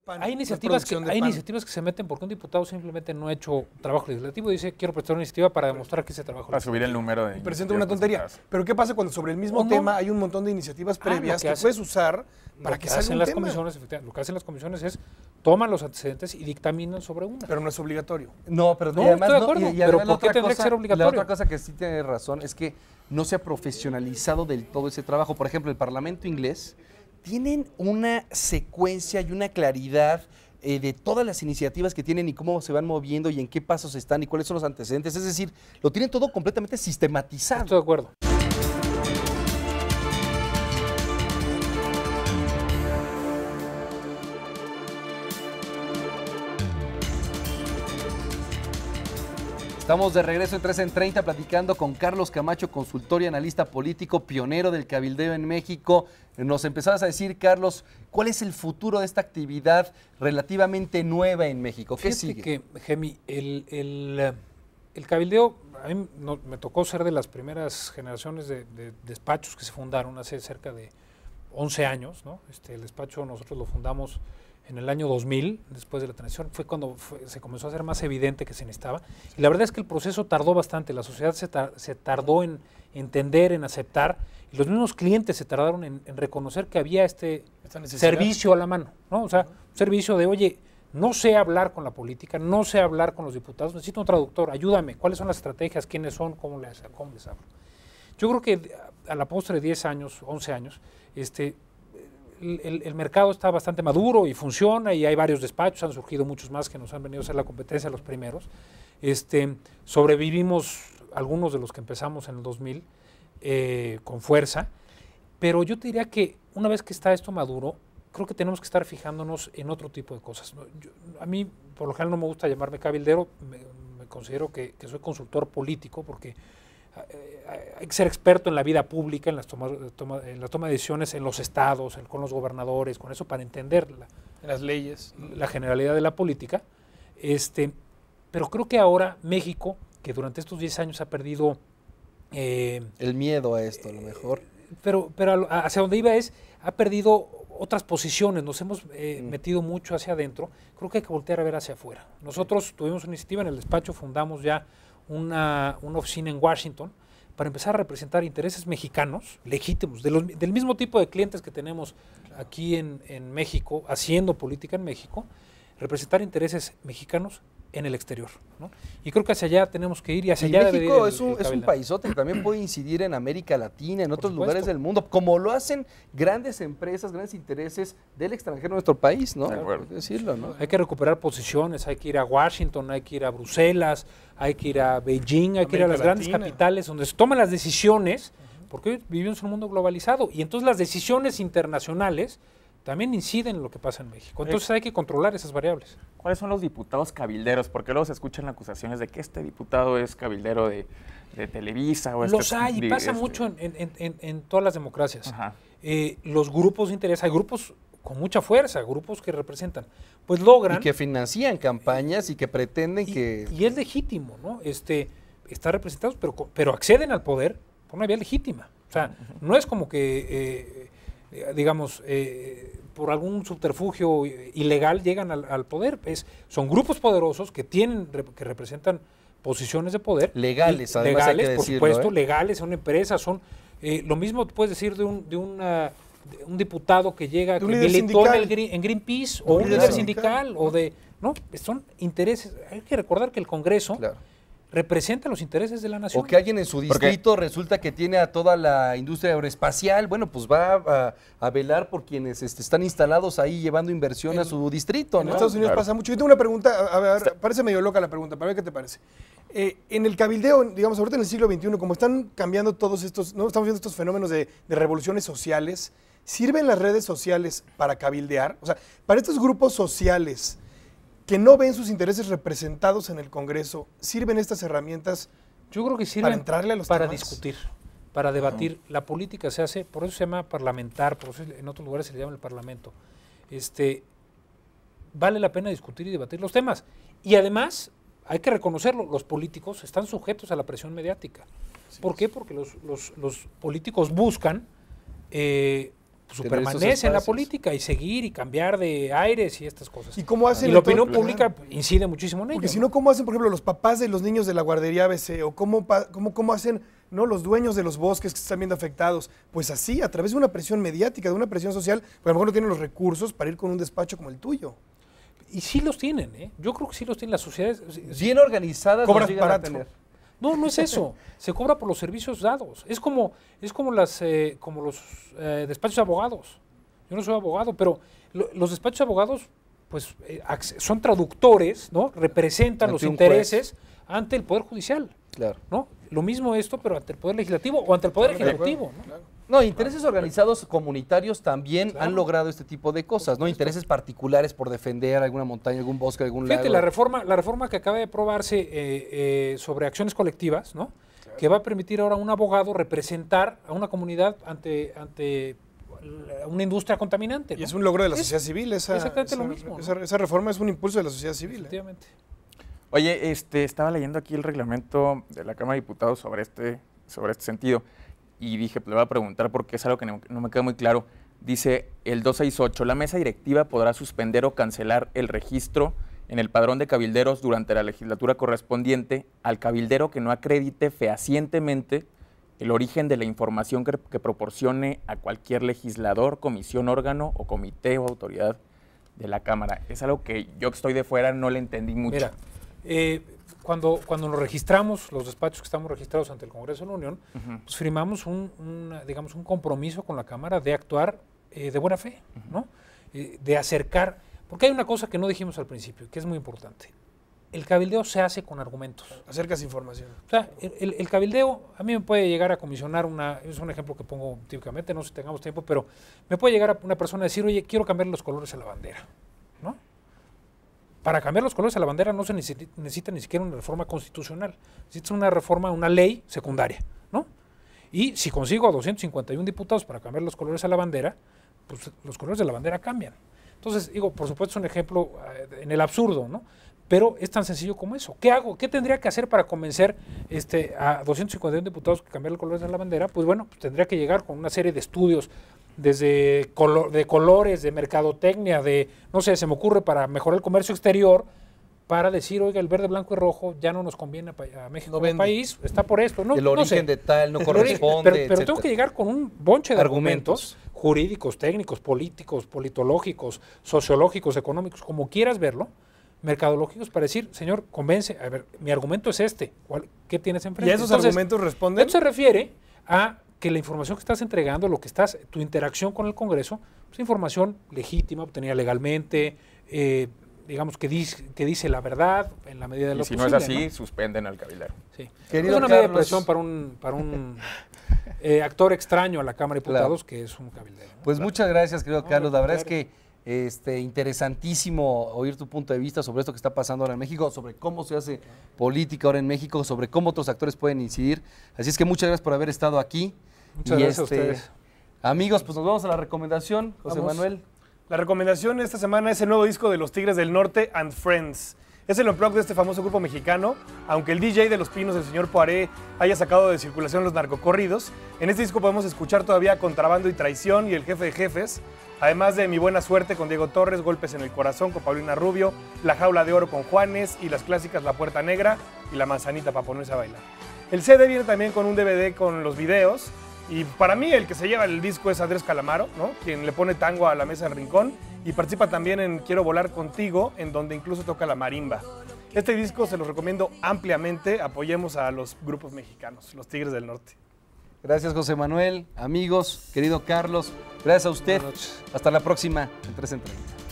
PAN. Hay iniciativas que se meten porque un diputado simplemente no ha hecho trabajo legislativo y dice, quiero presentar una iniciativa para demostrar que ese trabajo Para subir el número de... Y presenta una tontería. Pero ¿qué pasa cuando sobre el mismo tema hay un montón de iniciativas previas que puedes usar para que salga un tema? Lo que hacen las comisiones es toman los antecedentes y dictaminan sobre una. Pero no es obligatorio. No, pero No, además, estoy de acuerdo, y además pero ¿por qué tendría que ser obligatorio? La otra cosa que sí tiene razón es que no se ha profesionalizado del todo ese trabajo. Por ejemplo, el Parlamento inglés tienen una secuencia y una claridad de todas las iniciativas que tienen y cómo se van moviendo y en qué pasos están y cuáles son los antecedentes. Es decir, lo tienen todo completamente sistematizado. Estoy de acuerdo. Estamos de regreso en 3 en 30 platicando con Carlos Camacho, consultor y analista político, pionero del cabildeo en México. Nos empezabas a decir, Carlos, ¿cuál es el futuro de esta actividad relativamente nueva en México? ¿Qué sigue? Que, Gemi, el cabildeo, a mí me tocó ser de las primeras generaciones de despachos que se fundaron hace cerca de 11 años, ¿no? El despacho nosotros lo fundamos en el año 2000, después de la transición, fue cuando se comenzó a hacer más evidente que se necesitaba. Y la verdad es que el proceso tardó bastante, la sociedad se tardó en entender, en aceptar, y los mismos clientes se tardaron en reconocer que había este servicio a la mano, ¿no? O sea, un servicio de, oye, no sé hablar con la política, no sé hablar con los diputados, necesito un traductor, ayúdame, ¿cuáles son las estrategias, quiénes son, cómo les hablo? Yo creo que a la postre de 10 años, 11 años, el mercado está bastante maduro y funciona y hay varios despachos, han surgido muchos más que nos han venido a hacer la competencia los primeros. Sobrevivimos algunos de los que empezamos en el 2000 con fuerza, pero yo te diría que una vez que está esto maduro, creo que tenemos que estar fijándonos en otro tipo de cosas. A mí, por lo general, no me gusta llamarme cabildero, me considero que soy consultor político porque hay que ser experto en la vida pública, en la toma de decisiones en los estados, con los gobernadores, con eso para entender las leyes, la generalidad de la política. Pero creo que ahora México, que durante estos 10 años ha perdido... el miedo a esto, a lo mejor. Pero hacia donde iba ha perdido otras posiciones, nos hemos metido mucho hacia adentro, creo que hay que voltear a ver hacia afuera. Nosotros tuvimos una iniciativa en el despacho, fundamos ya una oficina en Washington para empezar a representar intereses mexicanos legítimos, del mismo tipo de clientes que tenemos aquí en México, haciendo política en México, representar intereses mexicanos en el exterior, ¿no? Y creo que hacia allá tenemos que ir y hacia allá México es un paisote que también puede incidir en América Latina, en otros lugares del mundo, como lo hacen grandes empresas, grandes intereses del extranjero en nuestro país, ¿no? Hay que decirlo, ¿no? Hay que recuperar posiciones, hay que ir a Washington, hay que ir a Bruselas, hay que ir a Beijing, hay que ir a las grandes capitales donde se toman las decisiones, porque hoy vivimos en un mundo globalizado y entonces las decisiones internacionales también inciden en lo que pasa en México. Entonces hay que controlar esas variables. ¿Cuáles son los diputados cabilderos? Porque luego se escuchan acusaciones de que este diputado es cabildero de Televisa. O los hay, y pasa mucho en todas las democracias. Los grupos de interés, hay grupos con mucha fuerza, grupos que representan, pues logran... Y que financian campañas y que pretenden que... Y es legítimo, ¿no? Estar representados, pero acceden al poder por una vía legítima. O sea, no es como que... digamos, por algún subterfugio ilegal llegan al poder. Son grupos poderosos que representan posiciones de poder. Legales, además legales, hay que decirlo, por supuesto, legales, son empresas, son... lo mismo puedes decir de un diputado que llega, que militó en Greenpeace, o un líder sindical, o de... No, son intereses. Hay que recordar que el Congreso... Claro. Representa los intereses de la nación. O que alguien en su distrito resulta que tiene a toda la industria aeroespacial, bueno, pues va a velar por quienes están instalados ahí llevando inversión a su distrito, ¿no? En Estados Unidos pasa mucho. Yo tengo una pregunta, a ver, parece medio loca la pregunta, para ver qué te parece. En el cabildeo, digamos, ahorita en el siglo XXI, como están cambiando todos estos, ¿no? Estamos viendo estos fenómenos de revoluciones sociales, ¿sirven las redes sociales para cabildear? O sea, para estos grupos sociales que no ven sus intereses representados en el Congreso, ¿sirven estas herramientas? Yo creo que sirven para entrarle a los para temas? Discutir, para debatir. La política se hace, por eso se llama parlamentar, por eso en otros lugares se le llama el parlamento. Vale la pena discutir y debatir los temas. Y además, hay que reconocerlo, los políticos están sujetos a la presión mediática. ¿Por qué? Porque los políticos buscan su Tener esos permanencia en la espacios. política y seguir y cambiar de aires y estas cosas. ¿Y cómo hacen Y la entonces? opinión pública incide muchísimo en ello. Porque si no, ¿cómo hacen, por ejemplo, los papás de los niños de la guardería ABC? ¿O cómo hacen los dueños de los bosques que se están viendo afectados? Pues así, a través de una presión mediática, de una presión social, pues a lo mejor no tienen los recursos para ir con un despacho como el tuyo. Y sí los tienen, ¿eh? Yo creo que sí los tienen las sociedades. Bien organizadas Cobran los llegan a barato. tener. No, no es eso. Se cobra por los servicios dados. Es como los despachos de abogados. Yo no soy abogado, pero los despachos de abogados pues son traductores, ¿no? Representan Ante los un intereses ante el Poder Judicial, Claro. ¿no? Lo mismo esto, pero ante el Poder Legislativo o ante el Poder Ejecutivo, ¿no? No, intereses organizados comunitarios también han logrado este tipo de cosas, ¿no? Intereses particulares por defender alguna montaña, algún bosque, algún lago. Fíjate, la reforma que acaba de aprobarse sobre acciones colectivas, ¿no? Que va a permitir ahora a un abogado representar a una comunidad ante una industria contaminante, ¿no? Y es un logro de la sociedad civil. exactamente lo mismo, ¿no? Esa reforma es un impulso de la sociedad civil. Efectivamente. Oye, estaba leyendo aquí el reglamento de la Cámara de Diputados sobre este sentido y dije, pues le voy a preguntar porque es algo que no me queda muy claro. Dice el 268, la mesa directiva podrá suspender o cancelar el registro en el padrón de cabilderos durante la legislatura correspondiente al cabildero que no acredite fehacientemente el origen de la información que proporcione a cualquier legislador, comisión, órgano o comité o autoridad de la Cámara. Es algo que yo que estoy de fuera no le entendí mucho. Mira, cuando nos registramos, los despachos que estamos registrados ante el Congreso de la Unión, pues firmamos un compromiso con la Cámara de actuar de buena fe, ¿no? De acercar, porque hay una cosa que no dijimos al principio, que es muy importante. El cabildeo se hace con argumentos. Acercas información. O sea, el cabildeo, a mí me puede llegar a comisionar es un ejemplo que pongo típicamente, no sé si tengamos tiempo, pero me puede llegar a una persona a decir, oye, quiero cambiar los colores a la bandera, ¿no? Para cambiar los colores a la bandera no se necesita ni siquiera una reforma constitucional, necesita una reforma, una ley secundaria, ¿no? Y si consigo a 251 diputados para cambiar los colores a la bandera, pues los colores de la bandera cambian. Entonces, digo, por supuesto es un ejemplo en el absurdo, ¿no? Pero es tan sencillo como eso. ¿Qué hago? ¿Qué tendría que hacer para convencer a 251 diputados que cambiar los colores de la bandera? Pues bueno, pues tendría que llegar con una serie de estudios desde de colores, de mercadotecnia, no sé, se me ocurre para mejorar el comercio exterior, para decir, oiga, el verde, blanco y rojo ya no nos conviene a México como país, está por esto. No, el origen de tal no corresponde, pero tengo que llegar con un bonche de argumentos jurídicos, técnicos, políticos, politológicos, sociológicos, económicos, como quieras verlo, mercadológicos, para decir, señor, convence, a ver, mi argumento es este, ¿qué tienes enfrente? ¿Y a esos argumentos responden? Esto se refiere a que la información que estás entregando, tu interacción con el Congreso, es información legítima, obtenida legalmente, digamos que dice la verdad en la medida de lo posible. Si no es así, suspenden al cabildero. Sí. Querido es una medida de Carlos, presión para un actor extraño a la Cámara de Diputados, que es un cabildero, ¿no? Pues muchas gracias, querido Carlos. La verdad es contrario. que interesantísimo oír tu punto de vista sobre esto que está pasando ahora en México, sobre cómo se hace política ahora en México, sobre cómo otros actores pueden incidir. Así es que muchas gracias por haber estado aquí. Muchas gracias a ustedes. Amigos, pues nos vamos a la recomendación, José Vamos. Manuel. La recomendación esta semana es el nuevo disco de los Tigres del Norte and Friends. Es el unplug de este famoso grupo mexicano. Aunque el DJ de Los Pinos, el señor Poiré, haya sacado de circulación los narcocorridos, en este disco podemos escuchar todavía Contrabando y Traición y El Jefe de Jefes, además de Mi Buena Suerte con Diego Torres, Golpes en el Corazón con Paulina Rubio, La Jaula de Oro con Juanes y las clásicas La Puerta Negra y La Manzanita para ponerse a bailar. El CD viene también con un DVD con los videos. Y para mí el que se lleva el disco es Andrés Calamaro, ¿no? Quien le pone tango a la mesa del rincón y participa también en Quiero Volar Contigo, en donde incluso toca la marimba. Este disco se los recomiendo ampliamente, apoyemos a los grupos mexicanos, los Tigres del Norte. Gracias, José Manuel. Amigos, querido Carlos, gracias a usted. Buenas noches. Hasta la próxima en 3 en 30.